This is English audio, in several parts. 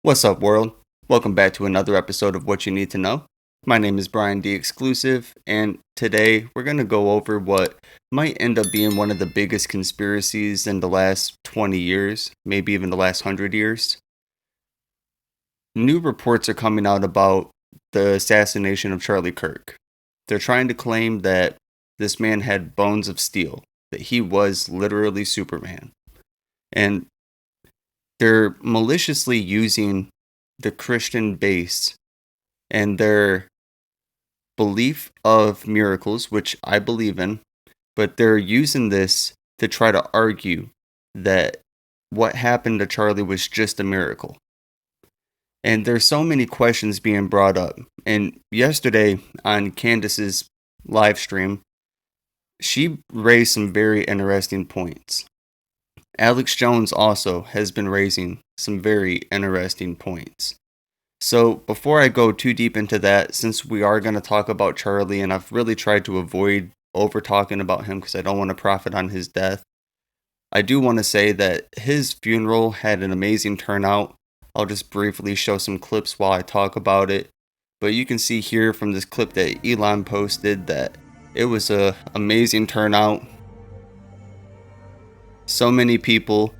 What's up, world? Welcome back to another episode of What You Need to Know. My name is Brian D. Exclusive, and today we're going to go over what might end up being one of the biggest conspiracies in the last 20 years, maybe even the last 100 years. New reports are coming out about the assassination of Charlie Kirk. They're trying to claim that this man had bones of steel, that he was literally Superman. And they're maliciously using the Christian base and their belief of miracles, which I believe in, but they're using this to try to argue that what happened to Charlie was just a miracle. And there's so many questions being brought up. And yesterday on Candace's live stream, she raised some very interesting points. Alex Jones also has been raising some very interesting points. So before I go too deep into that, since we are going to talk about Charlie, and I've really tried to avoid over talking about him because I don't want to profit on his death, I do want to say that his funeral had an amazing turnout. I'll just briefly show some clips while I talk about it. But you can see here from this clip that Elon posted that it was an amazing turnout. So many people.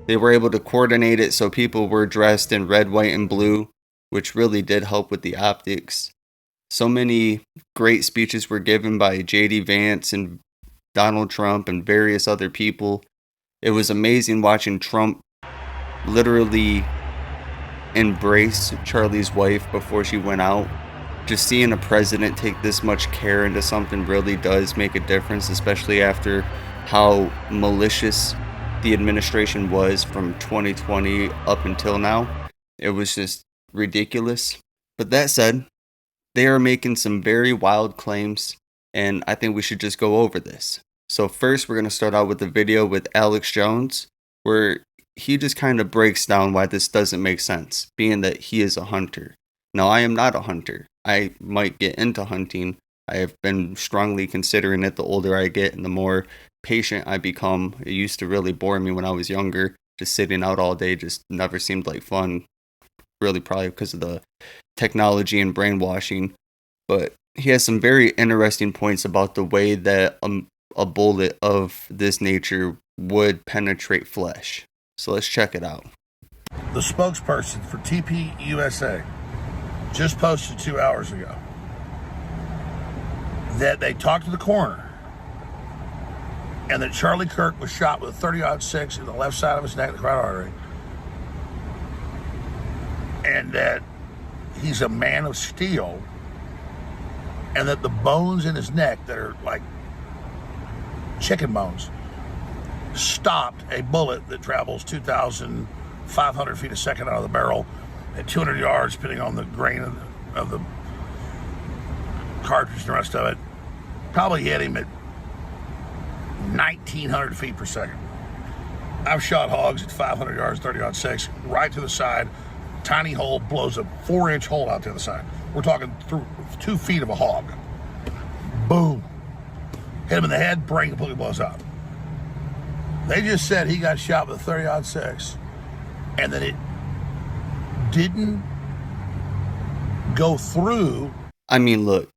They were able to coordinate it so people were dressed in red, white, and blue, which really did help with the optics. So many great speeches were given by J.D. Vance and Donald Trump and various other people. It was amazing watching Trump literally embrace Charlie's wife before she went out. Just seeing a president take this much care into something really does make a difference, especially after how malicious the administration was from 2020 up until now. It was just ridiculous. But that said, they are making some very wild claims, and I think we should just go over this. So first, we're going to start out with the video with Alex Jones, where he just kind of breaks down why this doesn't make sense, being that he is a hunter. Now, I am not a hunter. I might get into hunting. I have been strongly considering it the older I get and the more patient I become. It used to really bore me when I was younger. Just sitting out all day just never seemed like fun. Really probably because of the technology and brainwashing. But he has some very interesting points about the way that a bullet of this nature would penetrate flesh. So let's check it out. The spokesperson for TPUSA just posted 2 hours ago that they talked to the coroner and that Charlie Kirk was shot with a .30-06 in the left side of his neck, the carotid artery, and that he's a man of steel, and that the bones in his neck that are like chicken bones stopped a bullet that travels 2,500 feet a second out of the barrel at 200 yards, depending on the grain of the cartridge and the rest of it. Probably hit him at 1,900 feet per second. I've shot hogs at 500 yards, 30-06, right to the side. Tiny hole, blows a 4-inch hole out the other side. We're talking through 2 feet of a hog. Boom. Hit him in the head, brain completely blows out. They just said he got shot with a 30-06 and that it didn't go through. I mean, look,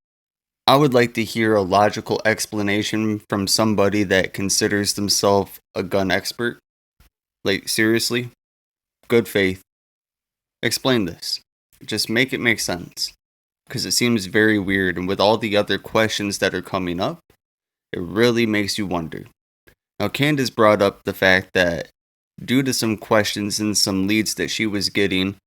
I would like to hear a logical explanation from somebody that considers themselves a gun expert. Like, seriously? Good faith. Explain this. Just make it make sense. Because it seems very weird, and with all the other questions that are coming up, it really makes you wonder. Now, Candace brought up the fact that due to some questions and some leads that she was getting,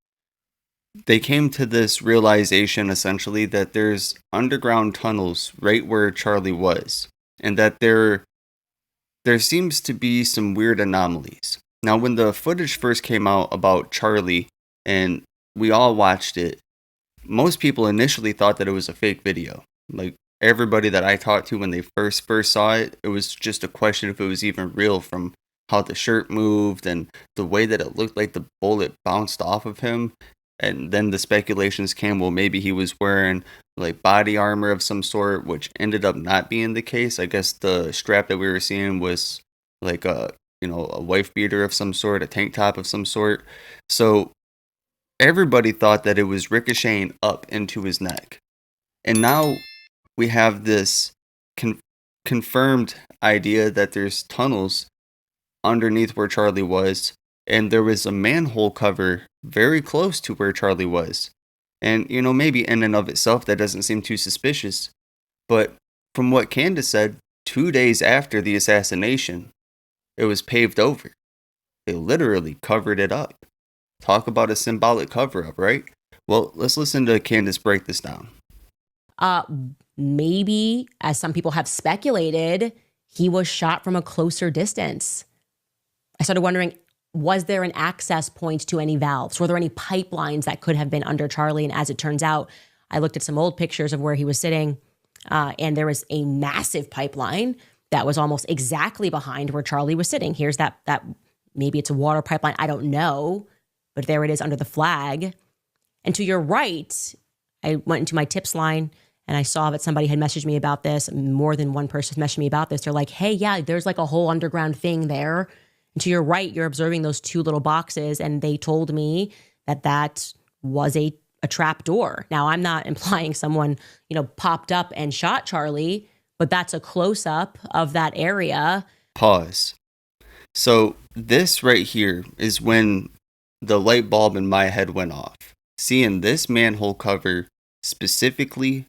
they came to this realization essentially that there's underground tunnels right where Charlie was, and that there seems to be some weird anomalies. Now, when the footage first came out about Charlie, and we all watched it, most people initially thought that it was a fake video. Like, everybody that I talked to when they first saw it, it was just a question if it was even real from how the shirt moved and the way that it looked like the bullet bounced off of him. And then the speculations came, well, maybe he was wearing like body armor of some sort, which ended up not being the case. I guess the strap that we were seeing was like a wife beater of some sort, a tank top of some sort. So everybody thought that it was ricocheting up into his neck. And now we have this con- confirmed idea that there's tunnels underneath where Charlie was, and there was a manhole cover very close to where Charlie was. And, maybe in and of itself, that doesn't seem too suspicious. But from what Candace said, 2 days after the assassination, it was paved over. They literally covered it up. Talk about a symbolic cover up, right? Well, let's listen to Candace break this down. Uh, Maybe, as some people have speculated, he was shot from a closer distance. I started wondering, was there an access point to any valves? Were there any pipelines that could have been under Charlie? And as it turns out, I looked at some old pictures of where he was sitting, and there was a massive pipeline that was almost exactly behind where Charlie was sitting. Here's that maybe it's a water pipeline. I don't know, but there it is under the flag. And to your right, I went into my tips line and I saw that somebody had messaged me about this. More than one person messaged me about this. They're like, hey, yeah, there's like a whole underground thing there. And to your right, you're observing those two little boxes. And they told me that that was a trap door. Now, I'm not implying someone, popped up and shot Charlie, but that's a close up of that area. Pause. So this right here is when the light bulb in my head went off. Seeing this manhole cover specifically,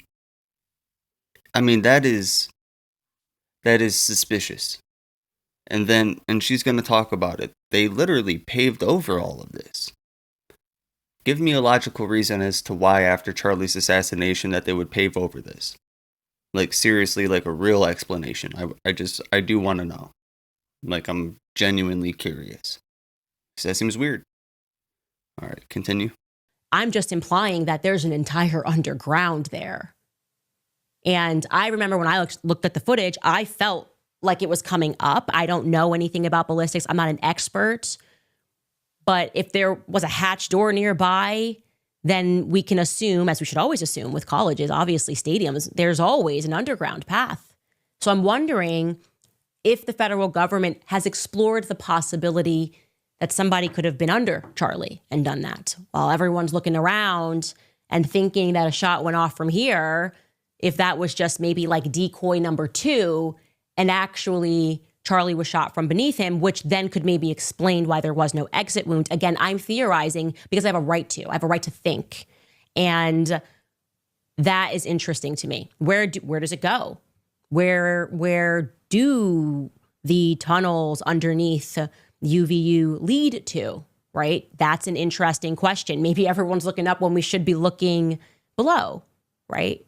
I mean, that is suspicious. And she's going to talk about it. They literally paved over all of this. Give me a logical reason as to why after Charlie's assassination that they would pave over this. Like, seriously, like a real explanation. I do want to know. Like, I'm genuinely curious. Because that seems weird. All right, continue. I'm just implying that there's an entire underground there. And I remember when I looked at the footage, I felt like it was coming up. I don't know anything about ballistics. I'm not an expert. But if there was a hatch door nearby, then we can assume, as we should always assume with colleges, obviously stadiums, there's always an underground path. So I'm wondering if the federal government has explored the possibility that somebody could have been under Charlie and done that. While everyone's looking around and thinking that a shot went off from here, if that was just maybe like decoy number 2, and actually Charlie was shot from beneath him, which then could maybe explain why there was no exit wound. Again, I'm theorizing because I have a right to. I have a right to think. And that is interesting to me. Where does it go? Where do the tunnels underneath UVU lead to, right? That's an interesting question. Maybe everyone's looking up when we should be looking below, right?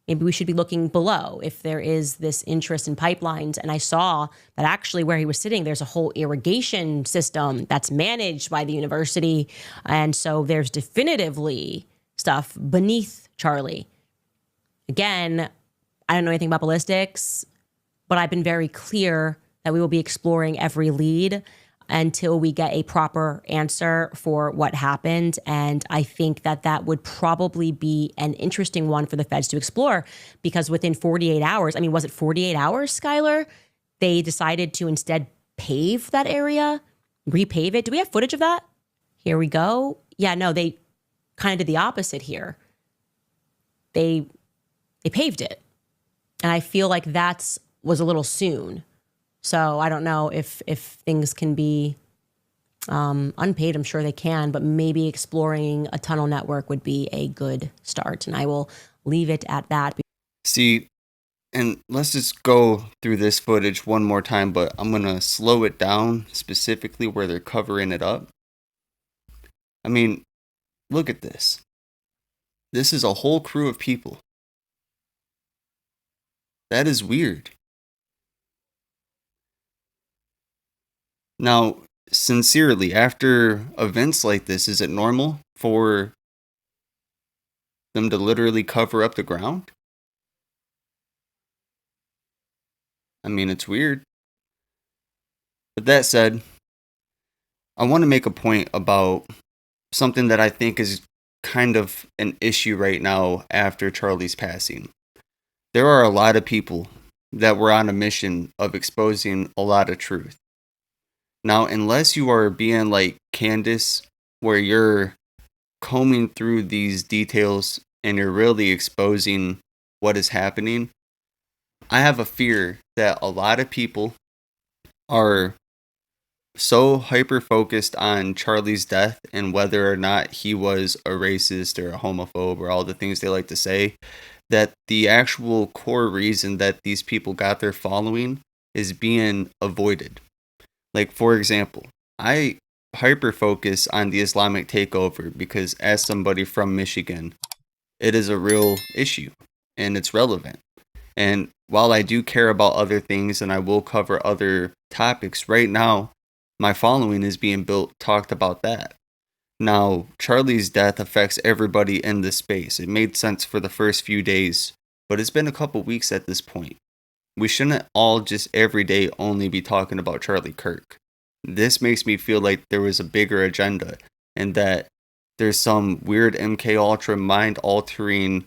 Maybe we should be looking below if there is this interest in pipelines. And I saw that actually where he was sitting, there's a whole irrigation system that's managed by the university. And so there's definitively stuff beneath Charlie. Again, I don't know anything about ballistics, but I've been very clear that we will be exploring every lead until we get a proper answer for what happened. And I think that that would probably be an interesting one for the feds to explore, because within 48 hours, I mean, was it 48 hours, Skylar? They decided to instead pave that area, repave it. Do we have footage of that? Here we go. Yeah, no, they kind of did the opposite here. They paved it. And I feel like that's was a little soon. So I don't know if things can be unpaid. I'm sure they can, but maybe exploring a tunnel network would be a good start. And I will leave it at that. See, and let's just go through this footage one more time, but I'm going to slow it down specifically where they're covering it up. I mean, look at this. This is a whole crew of people. That is weird. Now, sincerely, after events like this, is it normal for them to literally cover up the ground? I mean, it's weird. But that said, I want to make a point about something that I think is kind of an issue right now after Charlie's passing. There are a lot of people that were on a mission of exposing a lot of truth. Now, unless you are being like Candace, where you're combing through these details and you're really exposing what is happening, I have a fear that a lot of people are so hyper focused on Charlie's death and whether or not he was a racist or a homophobe or all the things they like to say, that the actual core reason that these people got their following is being avoided. Like, for example, I hyper focus on the Islamic takeover because, as somebody from Michigan, it is a real issue and it's relevant. And while I do care about other things and I will cover other topics, right now, my following is being built, talked about that. Now, Charlie's death affects everybody in this space. It made sense for the first few days, but it's been a couple weeks at this point. We shouldn't all just every day only be talking about Charlie Kirk. This makes me feel like there was a bigger agenda and that there's some weird MK Ultra mind altering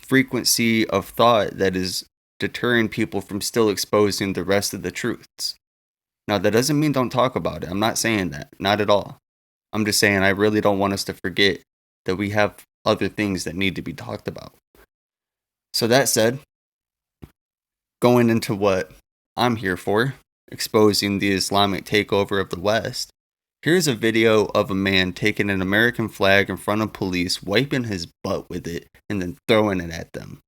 frequency of thought that is deterring people from still exposing the rest of the truths. Now, that doesn't mean don't talk about it. I'm not saying that. Not at all. I'm just saying I really don't want us to forget that we have other things that need to be talked about. So that said, going into what I'm here for, exposing the Islamic takeover of the West, here's a video of a man taking an American flag in front of police, wiping his butt with it, and then throwing it at them.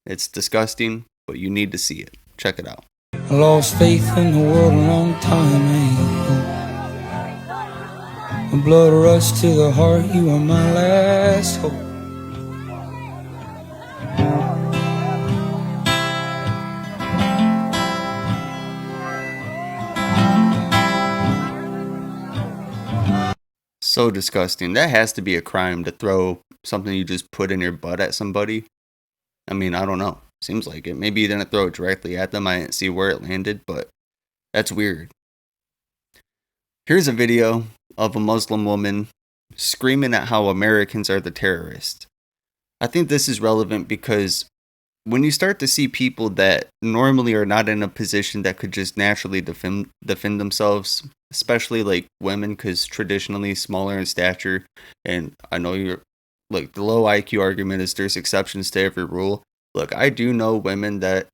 It's disgusting, but you need to see it. Check it out. I lost faith in the world a long time ago. The blood rushed to the heart, you are my last hope. So disgusting. That has to be a crime to throw something you just put in your butt at somebody. I mean, I don't know. Seems like it. Maybe you didn't throw it directly at them. I didn't see where it landed, but that's weird. Here's a video of a Muslim woman screaming at how Americans are the terrorists. I think this is relevant because when you start to see people that normally are not in a position that could just naturally defend themselves, especially like women, because traditionally smaller in stature, and I know you're like the low IQ argument is there's exceptions to every rule. Look, I do know women that,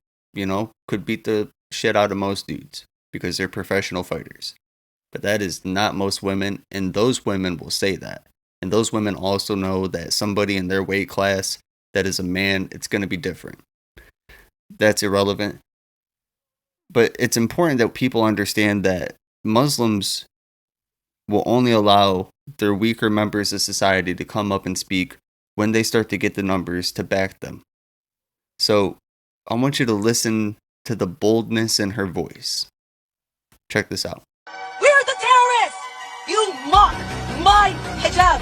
could beat the shit out of most dudes because they're professional fighters. But that is not most women, and those women will say that. And those women also know that somebody in their weight class that is a man, it's going to be different. That's irrelevant. But it's important that people understand that Muslims will only allow their weaker members of society to come up and speak when they start to get the numbers to back them. So I want you to listen to the boldness in her voice. Check this out. We're the terrorists! You mock my hijab!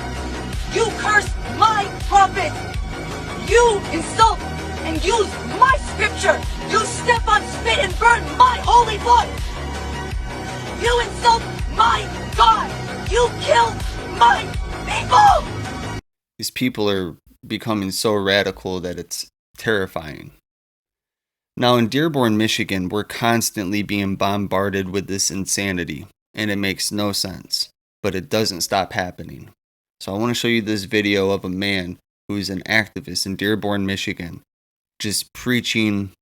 You curse my prophet! You insult and use my scripture! You step on, spit, and burn my holy book! You insult my God! You kill my people! These people are becoming so radical that it's terrifying. Now in Dearborn, Michigan, we're constantly being bombarded with this insanity, and it makes no sense, but it doesn't stop happening. So I want to show you this video of a man who's an activist in Dearborn, Michigan, just preaching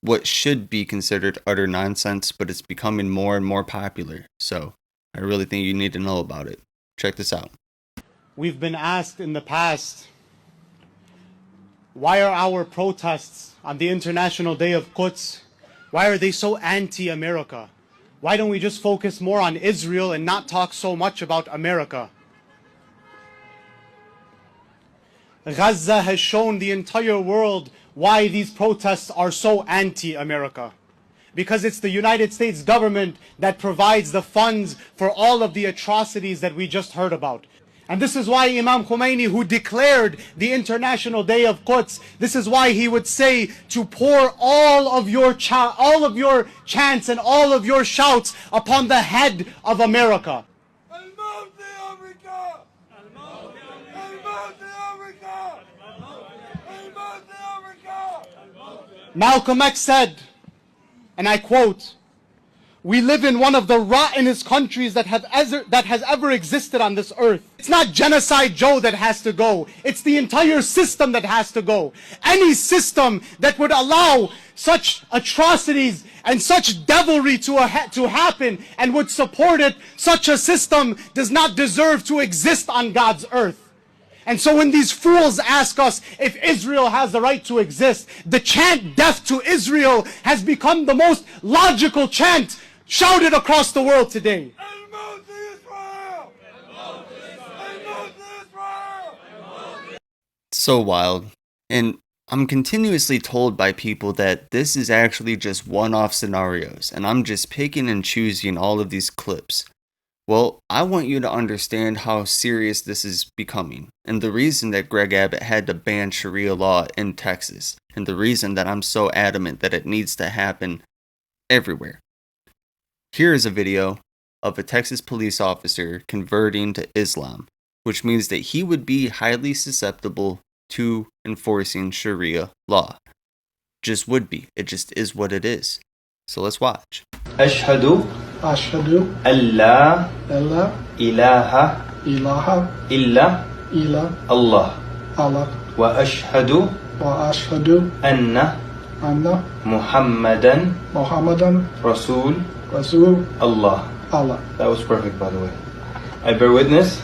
what should be considered utter nonsense, but it's becoming more and more popular. So I really think you need to know about it. Check this out. We've been asked in the past, why are our protests on the International Day of Quds, why are they so anti-America? Why don't we just focus more on Israel and not talk so much about America? Gaza has shown the entire world why these protests are so anti-America. Because it's the United States government that provides the funds for all of the atrocities that we just heard about. And this is why Imam Khomeini, who declared the International Day of Quds, this is why he would say to pour all of your chants and all of your shouts upon the head of America. Malcolm X said, and I quote, We live in one of the rottenest countries that has ever existed on this earth. It's not Genocide Joe that has to go. It's the entire system that has to go. Any system that would allow such atrocities and such devilry to happen and would support it, such a system does not deserve to exist on God's earth. And so when these fools ask us if Israel has the right to exist, the chant "Death to Israel" has become the most logical chant shouted across the world today. So wild. And I'm continuously told by people that this is actually just one-off scenarios, and I'm just picking and choosing all of these clips. Well, I want you to understand how serious this is becoming, and the reason that Greg Abbott had to ban Sharia law in Texas, and the reason that I'm so adamant that it needs to happen everywhere. Here is a video of a Texas police officer converting to Islam, which means that he would be highly susceptible to enforcing Sharia law. Just would be. It just is what it is. So let's watch. أشهد أن لا إله إلا الله وأشهد أن محمدا رسول Allah. That was perfect, by the way. I bear witness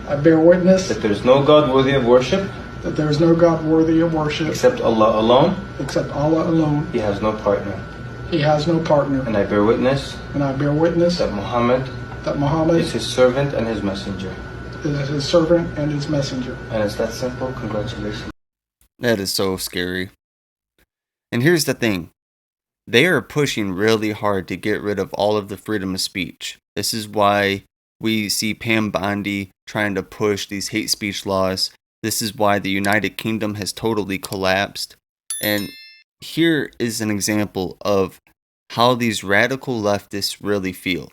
that there is no God worthy of worship except Allah alone. He has no partner. And I bear witness that Muhammad is his servant and his messenger. And it's that simple. Congratulations. That is so scary. And here's the thing. They are pushing really hard to get rid of all of the freedom of speech. This is why we see Pam Bondi trying to push these hate speech laws. This is why the United Kingdom has totally collapsed. And here is an example of how these radical leftists really feel,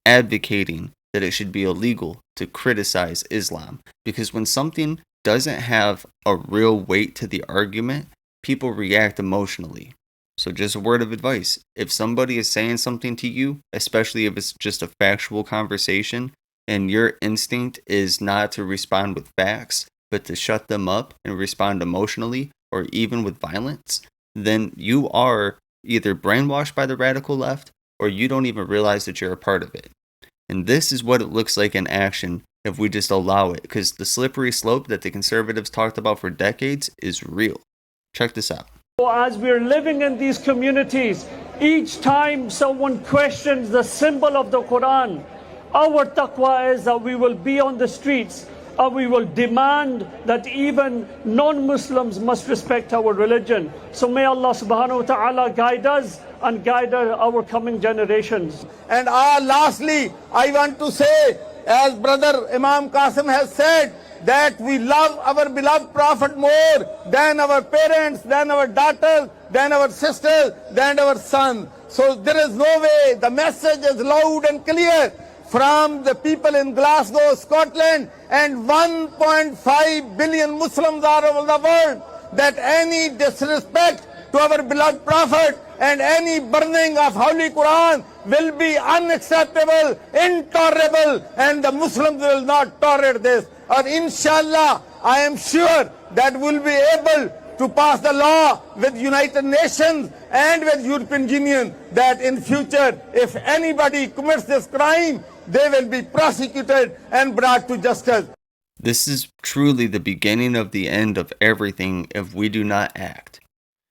advocating that it should be illegal to criticize Islam. Because when something doesn't have a real weight to the argument, people react emotionally. So just a word of advice. If somebody is saying something to you, especially if it's just a factual conversation, and your instinct is not to respond with facts, but to shut them up and respond emotionally or even with violence, then you are either brainwashed by the radical left or you don't even realize that you're a part of it. And this is what it looks like in action if we just allow it, because the slippery slope that the conservatives talked about for decades is real. Check this out. As we're living in these communities, each time someone questions the symbol of the Quran, our taqwa is that we will be on the streets and we will demand that even non-Muslims must respect our religion. So may Allah subhanahu wa ta'ala guide us and guide our coming generations. And lastly, I want to say, as Brother Imam Qasim has said, that we love our beloved Prophet more than our parents, than our daughters, than our sisters, than our sons. So there is no way. The message is loud and clear from the people in Glasgow, Scotland, and 1.5 billion Muslims all over the world, that any disrespect to our beloved Prophet and any burning of Holy Quran will be unacceptable, intolerable, and the Muslims will not tolerate this. And inshallah, I am sure that we'll be able to pass the law with United Nations and with European Union that in future, if anybody commits this crime, they will be prosecuted and brought to justice. This is truly the beginning of the end of everything if we do not act.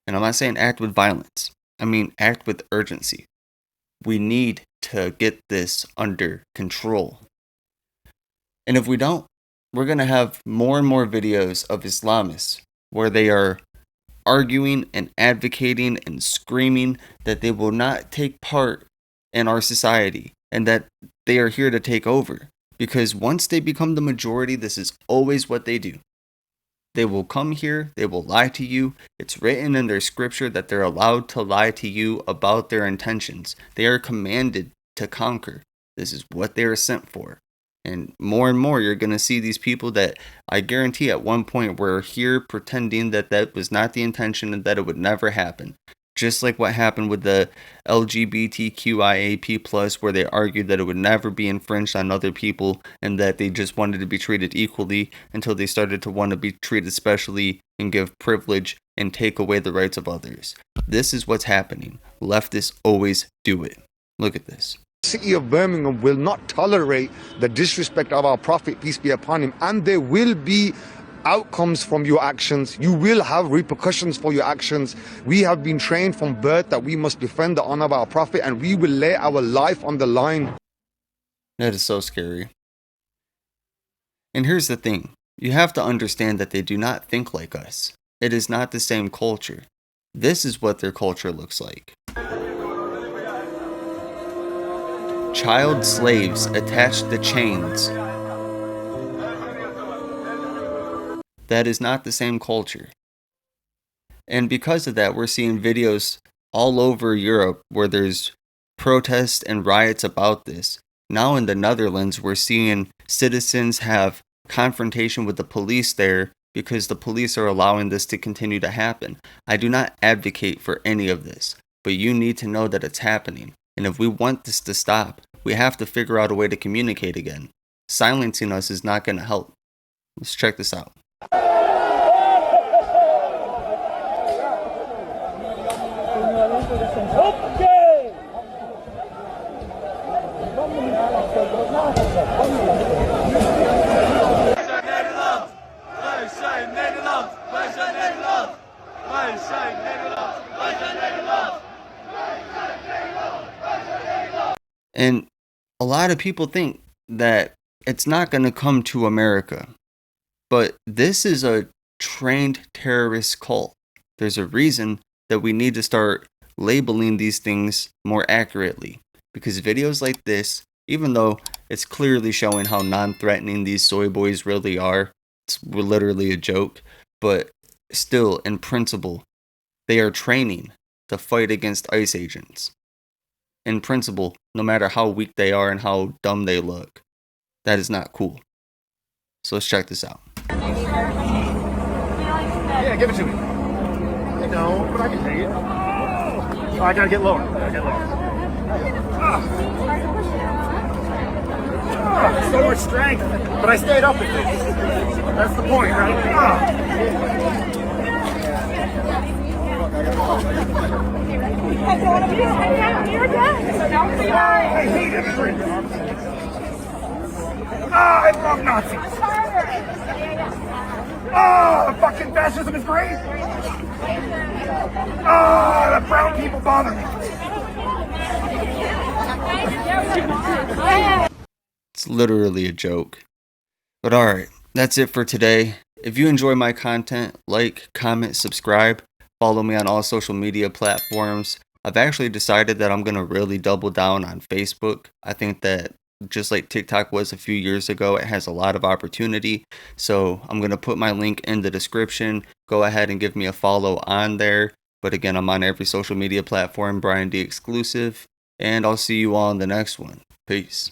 And I'm not saying act with violence. I mean act with urgency. We need to get this under control. And if we don't, we're going to have more and more videos of Islamists where they are arguing and advocating and screaming that they will not take part in our society and that they are here to take over. Because once they become the majority, this is always what they do. They will come here, they will lie to you. It's written in their scripture that they're allowed to lie to you about their intentions. They are commanded to conquer. This is what they are sent for. And more you're going to see these people that I guarantee at one point were here pretending that that was not the intention and that it would never happen. Just like what happened with the LGBTQIAP+, where they argued that it would never be infringed on other people and that they just wanted to be treated equally until they started to want to be treated specially and give privilege and take away the rights of others. This is what's happening. Leftists always do it. Look at this. The city of Birmingham will not tolerate the disrespect of our Prophet, peace be upon him, and there will be outcomes from your actions. You will have repercussions for your actions. We have been trained from birth that we must defend the honor of our Prophet, and we will lay our life on the line. That is so scary. And here's the thing. You have to understand that they do not think like us. It is not the same culture. This is what their culture looks like. Child slaves attached to chains. That is not the same culture. And because of that, we're seeing videos all over Europe where there's protests and riots about this. Now in the Netherlands, we're seeing citizens have confrontation with the police there because the police are allowing this to continue to happen. I do not advocate for any of this, but you need to know that it's happening. And if we want this to stop, we have to figure out a way to communicate again. Silencing us is not going to help. Let's check this out. And a lot of people think that it's not going to come to America. But this is a trained terrorist cult. There's a reason that we need to start labeling these things more accurately. Because videos like this, even though it's clearly showing how non-threatening these soy boys really are, it's literally a joke. But still, in principle, they are training to fight against ICE agents. In principle, no matter how weak they are and how dumb they look, that is not cool. So let's check this out. Yeah, give it to me. No, but I can take it. Oh, I gotta get lower. So much strength, but I stayed up with this. That's the point, right? I hate immigrants. I love Nazis. The fucking fascism is great. The brown people bother me. It's literally a joke. But alright, that's it for today. If you enjoy my content, like, comment, subscribe, follow me on all social media platforms. I've actually decided that I'm going to really double down on Facebook. I think that just like TikTok was a few years ago, it has a lot of opportunity. So I'm going to put my link in the description. Go ahead and give me a follow on there. But again, I'm on every social media platform, Brian D Exclusive. And I'll see you all in the next one. Peace.